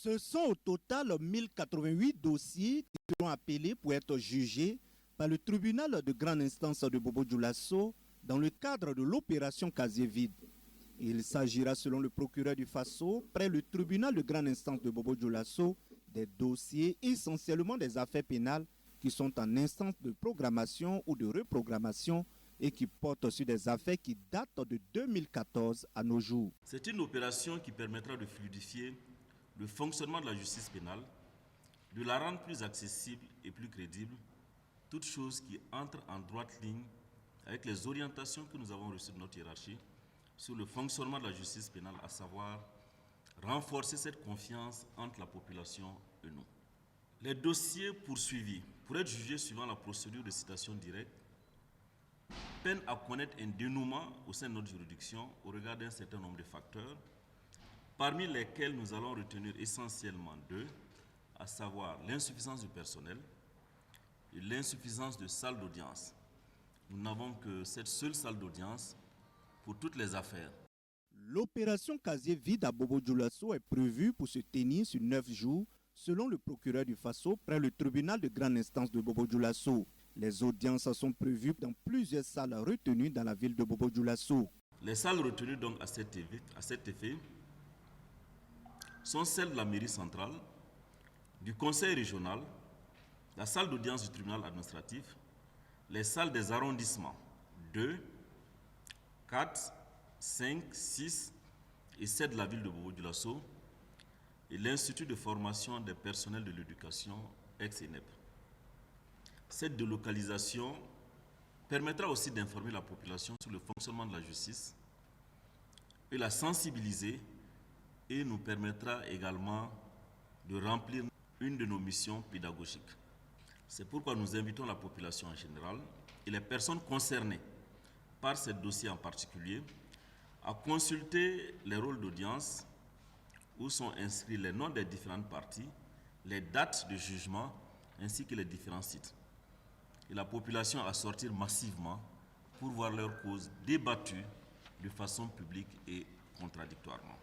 Ce sont au total 1088 dossiers qui seront appelés pour être jugés par le tribunal de grande instance de Bobo-Dioulasso dans le cadre de l'opération Casier Vide. Il s'agira, selon le procureur du Faso, près le tribunal de grande instance de Bobo-Dioulasso, des dossiers essentiellement des affaires pénales qui sont en instance de programmation ou de reprogrammation et qui portent sur des affaires qui datent de 2014 à nos jours. C'est une opération qui permettra de fluidifier le fonctionnement de la justice pénale, de la rendre plus accessible et plus crédible, toute chose qui entre en droite ligne avec les orientations que nous avons reçues de notre hiérarchie sur le fonctionnement de la justice pénale, à savoir renforcer cette confiance entre la population et nous. Les dossiers poursuivis pour être jugés suivant la procédure de citation directe peinent à connaître un dénouement au sein de notre juridiction au regard d'un certain nombre de facteurs, parmi lesquels nous allons retenir essentiellement deux, à savoir l'insuffisance du personnel et l'insuffisance de salles d'audience. Nous n'avons que cette seule salle d'audience pour toutes les affaires. L'opération Casier Vide à Bobo-Dioulasso est prévue pour se tenir sur 9 jours, selon le procureur du Faso, près le tribunal de grande instance de Bobo-Dioulasso. Les audiences sont prévues dans plusieurs salles retenues dans la ville de Bobo-Dioulasso. Les salles retenues donc à cet effet sont celles de la mairie centrale, du conseil régional, la salle d'audience du tribunal administratif, les salles des arrondissements 2, 4, 5, 6 et 7 de la ville de Bobo-Dioulasso et l'Institut de formation des personnels de l'éducation ex-ENEP. Cette délocalisation permettra aussi d'informer la population sur le fonctionnement de la justice et la sensibiliser et nous permettra également de remplir une de nos missions pédagogiques. C'est pourquoi nous invitons la population en général et les personnes concernées par ce dossier en particulier à consulter les rôles d'audience où sont inscrits les noms des différentes parties, les dates de jugement ainsi que les différents sites. Et la population à sortir massivement pour voir leurs causes débattues de façon publique et contradictoirement.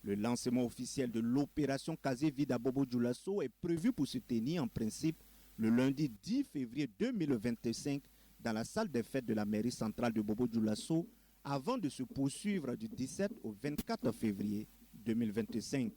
Le lancement officiel de l'opération Casier Vide à Bobo-Dioulasso est prévu pour se tenir en principe le lundi 10 février 2025 dans la salle des fêtes de la mairie centrale de Bobo-Dioulasso avant de se poursuivre du 17 au 24 février 2025.